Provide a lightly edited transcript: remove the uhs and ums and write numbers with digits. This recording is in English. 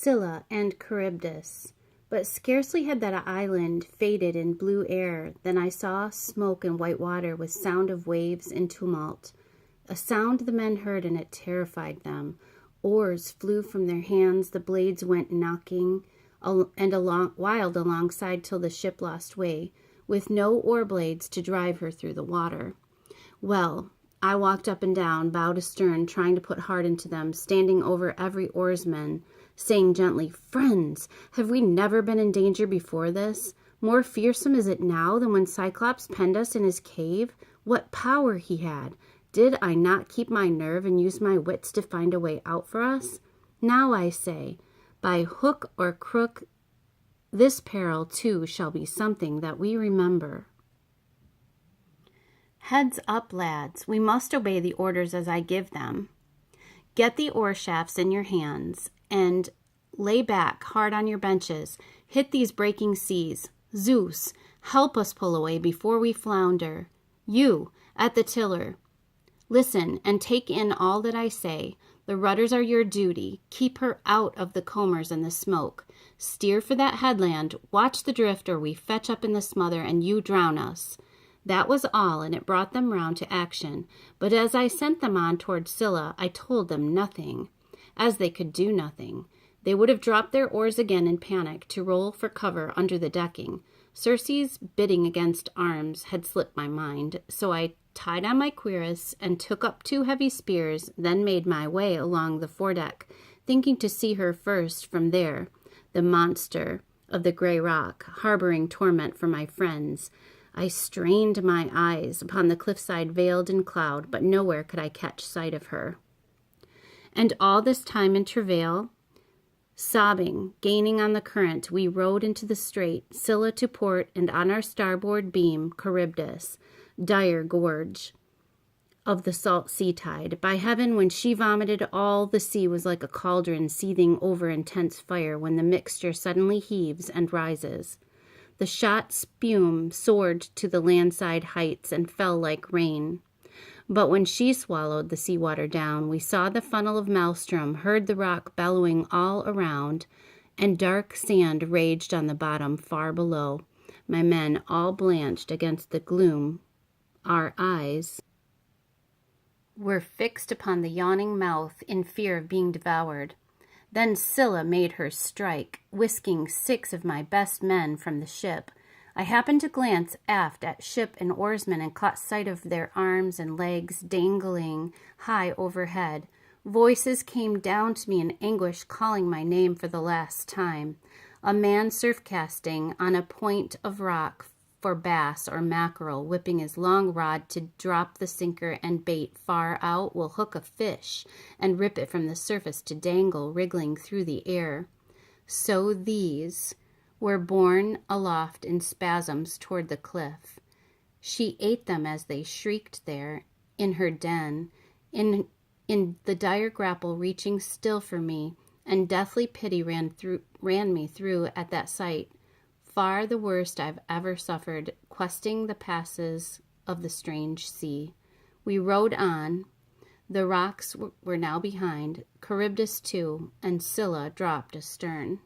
Scylla and Chrybdis. But scarcely had that island faded in blue air than I saw smoke and white water with sound of waves and tumult. A sound the men heard, and it terrified them. Oars flew from their hands, the blades went knocking, wild alongside till the ship lost way, with no oar blades to drive her through the water. Well, I walked up and down, bow to stern, trying to put heart into them, standing over every oarsman, saying gently, "Friends, have we never been in danger before this? More fearsome is it now than when Cyclops penned us in his cave? What power he had! Did I not keep my nerve and use my wits to find a way out for us? Now I say, by hook or crook, this peril too shall be something that we remember." Heads up, lads. We must obey the orders as I give them. Get the oar shafts in your hands and lay back hard on your benches. Hit these breaking seas. Zeus, help us pull away before we flounder. You, at the tiller, listen and take in all that I say. The rudders are your duty. Keep her out of the combers and the smoke. Steer for that headland. Watch the drift, or we fetch up in the smother and you drown us. That was all, and it brought them round to action. But as I sent them on toward Scylla, I told them nothing, as they could do nothing. They would have dropped their oars again in panic to roll for cover under the decking. Circe's bidding against arms had slipped my mind, so I tied on my cuirass and took up 2 heavy spears, then made my way along the foredeck, thinking to see her first from there, the monster of the gray rock, harboring torment for my friends. I strained my eyes upon the cliffside veiled in cloud, but nowhere could I catch sight of her. And all this time in travail, sobbing, gaining on the current, we rowed into the strait, Scylla to port, and on our starboard beam, Chrybdis, dire gorge of the salt sea tide. By heaven, when she vomited, all the sea was like a cauldron seething over intense fire when the mixture suddenly heaves and rises. The shot spume soared to the landside heights and fell like rain. But when she swallowed the seawater down, we saw the funnel of maelstrom, heard the rock bellowing all around, and dark sand raged on the bottom far below. My men all blanched against the gloom. Our eyes were fixed upon the yawning mouth in fear of being devoured. Then Scylla made her strike, whisking 6 of my best men from the ship. I happened to glance aft at ship and oarsmen and caught sight of their arms and legs dangling high overhead. Voices came down to me in anguish, calling my name for the last time. A man surf-casting on a point of rock for bass or mackerel, whipping his long rod to drop the sinker and bait far out, will hook a fish and rip it from the surface to dangle, wriggling through the air. So these were borne aloft in spasms toward the cliff. She ate them as they shrieked there in her den, in the dire grapple reaching still for me, and deathly pity ran me through at that sight. Far the worst I've ever suffered, questing the passes of the strange sea. We rowed on. The rocks were now behind, Chrybdis too, and Scylla dropped astern.